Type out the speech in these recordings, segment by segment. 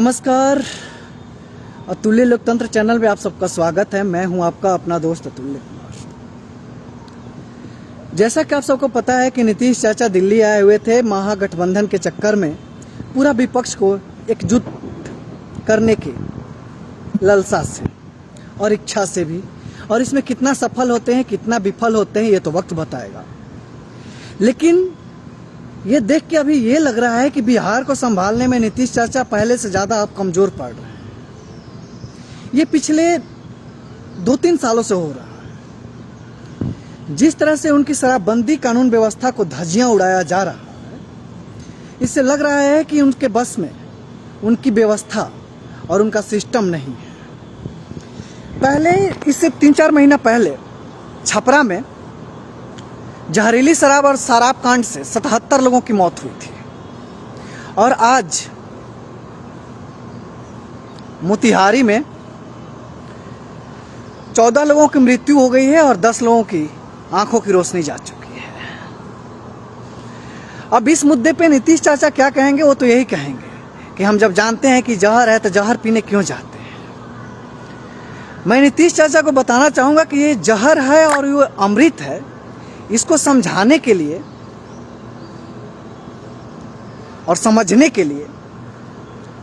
नमस्कार, अतुल्य लोकतंत्र चैनल में आप सबका स्वागत है। मैं हूं आपका अपना दोस्त अतुल्य कुमार। जैसा कि आप सबको पता है कि नीतीश चाचा दिल्ली आए हुए थे महागठबंधन के चक्कर में पूरा विपक्ष को एकजुट करने की लालसा से और इच्छा से भी, और इसमें कितना सफल होते हैं कितना विफल होते हैं ये तो वक्त बताएगा। लेकिन ये देख के अभी ये लग रहा है कि बिहार को संभालने में नीतीश चाचा पहले से ज़्यादा अब कमज़ोर पड़ रहे हैं। ये पिछले 2-3 सालों से हो रहा है। जिस तरह से उनकी शराबबंदी कानून व्यवस्था को धज्जियां उड़ाया जा रहा है, इससे लग रहा है कि उनके बस में उनकी व्यवस्था और उनका सिस्टम नहीं है। पहले इससे 3-4 महीना पहले छपरा में जहरीली शराब और शराब कांड से 77 लोगों की मौत हुई थी, और आज मोतिहारी में 14 लोगों की मृत्यु हो गई है और 10 लोगों की आंखों की रोशनी जा चुकी है। अब इस मुद्दे पे नीतीश चाचा क्या कहेंगे? वो तो यही कहेंगे कि हम जब जानते हैं कि जहर है तो जहर पीने क्यों जाते हैं। मैं नीतीश चाचा को बताना चाहूंगा कि ये जहर है और ये अमृत है। इसको समझाने के लिए और समझने के लिए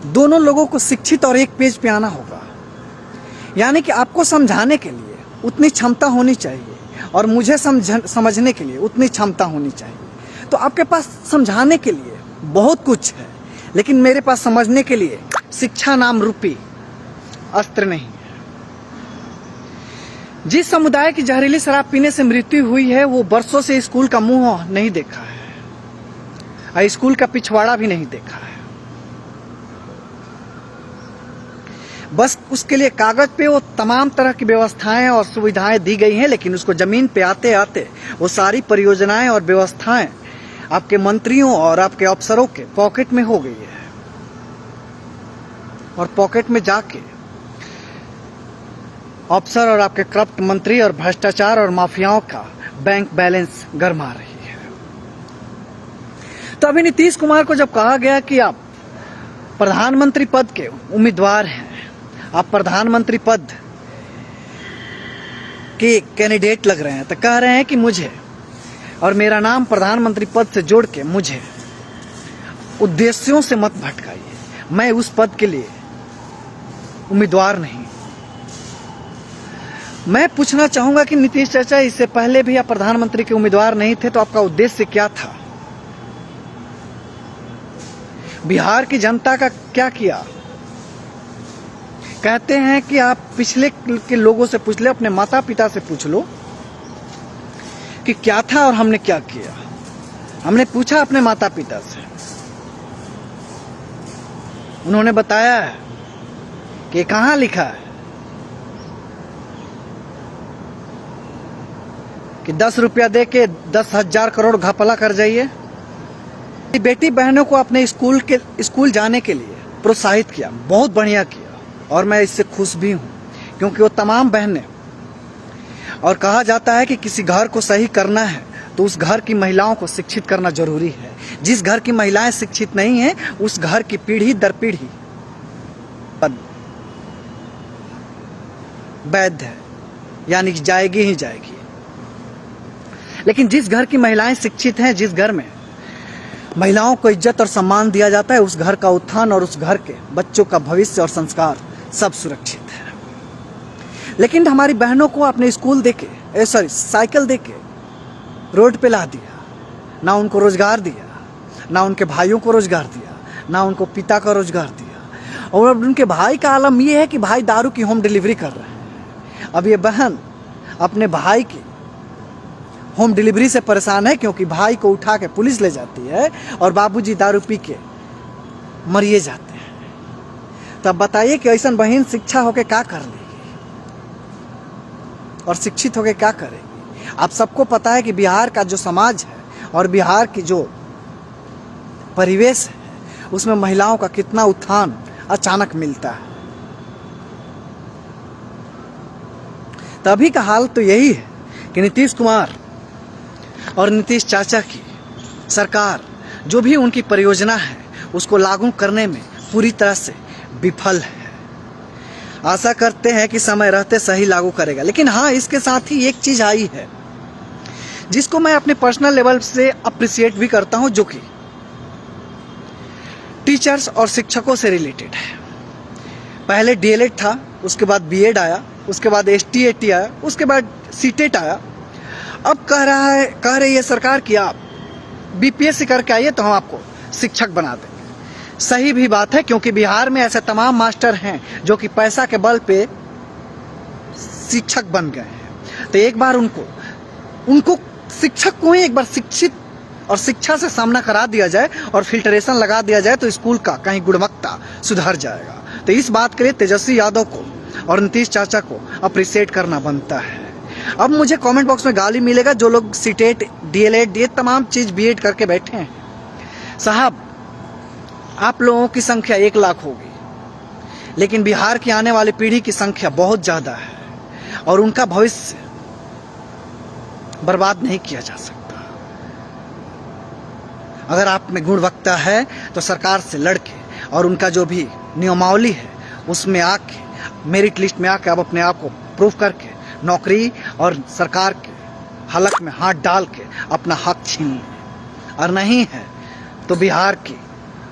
दोनों लोगों को शिक्षित और एक पेज पे आना होगा। यानी कि आपको समझाने के लिए उतनी क्षमता होनी चाहिए और मुझे समझने के लिए उतनी क्षमता होनी चाहिए। तो आपके पास समझाने के लिए बहुत कुछ है, लेकिन मेरे पास समझने के लिए शिक्षा नाम रूपी अस्त्र नहीं है। जिस समुदाय की जहरीली शराब पीने से मृत्यु हुई है वो बरसों से स्कूल का मुंह नहीं देखा है और स्कूल का पिछवाड़ा भी नहीं देखा है। बस उसके लिए कागज पे वो तमाम तरह की व्यवस्थाएं और सुविधाएं दी गई हैं, लेकिन उसको जमीन पे आते आते वो सारी परियोजनाएं और व्यवस्थाएं आपके मंत्रियों और आपके अफसरों के पॉकेट में हो गई है, और पॉकेट में जाके अफसर और आपके करप्ट मंत्री और भ्रष्टाचार और माफियाओं का बैंक बैलेंस गरमा रही है। तो अभी नीतीश कुमार को जब कहा गया कि आप प्रधानमंत्री पद के उम्मीदवार हैं, आप प्रधानमंत्री पद के कैंडिडेट लग रहे हैं, तो कह रहे हैं कि मुझे और मेरा नाम प्रधानमंत्री पद से जोड़ के मुझे उद्देश्यों से मत भटकाइए, मैं उस पद के लिए उम्मीदवार नहीं। मैं पूछना चाहूंगा कि नीतीश चाचा, इससे पहले भी आप प्रधानमंत्री के उम्मीदवार नहीं थे, तो आपका उद्देश्य क्या था? बिहार की जनता का क्या किया? कहते हैं कि आप पिछले के लोगों से पूछ ले, अपने माता पिता से पूछ लो कि क्या था और हमने क्या किया। हमने पूछा अपने माता पिता से, उन्होंने बताया है कि कहां लिखा है कि 10 रुपया दे के 10,000 करोड़ घपला कर जाइए। बेटी बहनों को अपने स्कूल जाने के लिए प्रोत्साहित किया, बहुत बढ़िया किया, और मैं इससे खुश भी हूँ, क्योंकि वो तमाम बहनें, और कहा जाता है कि किसी घर को सही करना है तो उस घर की महिलाओं को शिक्षित करना जरूरी है। जिस घर की महिलाएं शिक्षित नहीं हैं, उस घर की पीढ़ी दर पीढ़ी वैध है, यानी कि जाएगी ही जाएगी। लेकिन जिस घर की महिलाएं शिक्षित हैं, जिस घर में महिलाओं को इज्जत और सम्मान दिया जाता है, उस घर का उत्थान और उस घर के बच्चों का भविष्य और संस्कार सब सुरक्षित है। लेकिन हमारी बहनों को अपने स्कूल देके साइकिल देके रोड पे ला दिया, ना उनको रोजगार दिया, ना उनके भाइयों को रोजगार दिया, ना उनको पिता का रोजगार दिया। और अब उनके भाई का आलम यह है कि भाई दारू की होम डिलीवरी कर रहे हैं। अब ये बहन अपने भाई की होम डिलीवरी से परेशान है, क्योंकि भाई को उठा के पुलिस ले जाती है और बाबूजी दारू पी के मरिए जाते हैं। तब बताइए कि ऐसा बहन शिक्षा होके क्या कर लेगी और शिक्षित होके क्या करेगी? आप सबको पता है कि बिहार का जो समाज है और बिहार की जो परिवेश है, उसमें महिलाओं का कितना उत्थान अचानक मिलता है। तभी का हाल तो यही है कि नीतीश कुमार और नीतीश चाचा की सरकार जो भी उनकी परियोजना है उसको लागू करने में पूरी तरह से विफल है। आशा करते हैं कि समय रहते सही लागू करेगा। लेकिन हाँ, इसके साथ ही एक चीज आई है जिसको मैं अपने पर्सनल लेवल से अप्रिशिएट भी करता हूं, जो कि टीचर्स और शिक्षकों से रिलेटेड है। पहले डीएलएड था, उसके बाद बीएड आया, उसके बाद एसटीएटी आया, उसके बाद सीटेट आया। अब कह रही है सरकार कि आप बीपीएससी करके आइए तो हम आपको शिक्षक बना देंगे। सही भी बात है, क्योंकि बिहार में ऐसे तमाम मास्टर हैं जो कि पैसा के बल पे शिक्षक बन गए हैं। तो एक बार उनको शिक्षक को ही एक बार शिक्षित और शिक्षा से सामना करा दिया जाए और फिल्ट्रेशन लगा दिया जाए तो स्कूल का कहीं गुणवत्ता सुधर जाएगा। तो इस बात के लिए तेजस्वी यादव को और नीतीश चाचा को अप्रिशिएट करना बनता है। अब मुझे कमेंट बॉक्स में गाली मिलेगा जो लोग सीटेट, डीएलएड, ये तमाम चीज बीएड करके बैठे हैं। साहब, आप लोगों की संख्या 1 लाख होगी, लेकिन बिहार की आने वाली पीढ़ी की संख्या बहुत ज्यादा है और उनका भविष्य बर्बाद नहीं किया जा सकता। अगर आप में गुणवत्ता है तो सरकार से लड़के और उनका जो भी नियमावली है उसमें आके, मेरिट लिस्ट में आके आप अपने आप को प्रूव करके नौकरी और सरकार के हलक में हाथ डाल के अपना हक छीन लें। और नहीं है तो बिहार की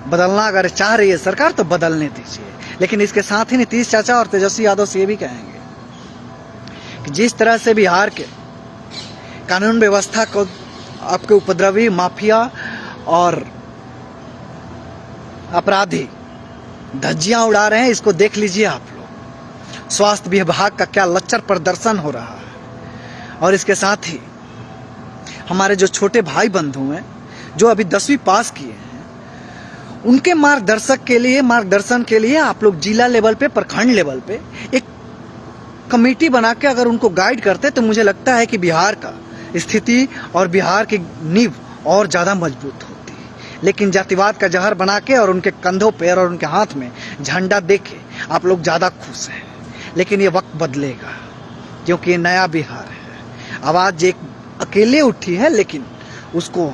बदलना अगर चाह रही है सरकार तो बदलने दीजिए। लेकिन इसके साथ ही नीतीश चाचा और तेजस्वी यादव से ये भी कहेंगे कि जिस तरह से बिहार के कानून व्यवस्था को आपके उपद्रवी, माफिया और अपराधी धज्जियां उड़ा रहे हैं, इसको देख लीजिए आप लोग। स्वास्थ्य विभाग का क्या लच्चर प्रदर्शन हो रहा है। और इसके साथ ही हमारे जो छोटे भाई बंधु हैं जो अभी 10वीं पास किए हैं, उनके मार्गदर्शन के लिए आप लोग जिला लेवल पे, प्रखंड लेवल पे एक कमेटी बना के अगर उनको गाइड करते तो मुझे लगता है कि बिहार का स्थिति और बिहार की नींव और ज़्यादा मजबूत होती। लेकिन जातिवाद का जहर बना के और उनके कंधों पे और उनके हाथ में झंडा देके आप लोग ज़्यादा खुश हैं। लेकिन ये वक्त बदलेगा, क्योंकि ये नया बिहार है। आवाज़ एक अकेले उठी है, लेकिन उसको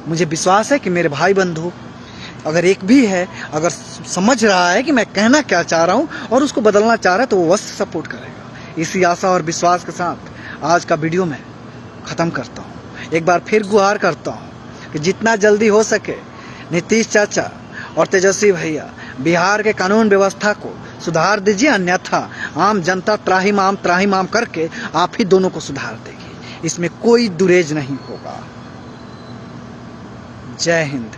मुझे विश्वास है कि मेरे भाई बंधु अगर एक भी है, अगर समझ रहा है कि मैं कहना क्या चाह रहा हूँ और उसको बदलना चाह रहा है, तो वो अवश्य सपोर्ट करेगा। इसी आशा और विश्वास के साथ आज का वीडियो मैं ख़त्म करता हूँ। एक बार फिर गुहार करता हूँ कि जितना जल्दी हो सके नीतीश चाचा और तेजस्वी भैया बिहार के कानून व्यवस्था को सुधार दीजिए, अन्यथा आम जनता त्राहिमाम करके आप ही दोनों को सुधार देगी। इसमें कोई दुरेज नहीं होगा। जय हिंद।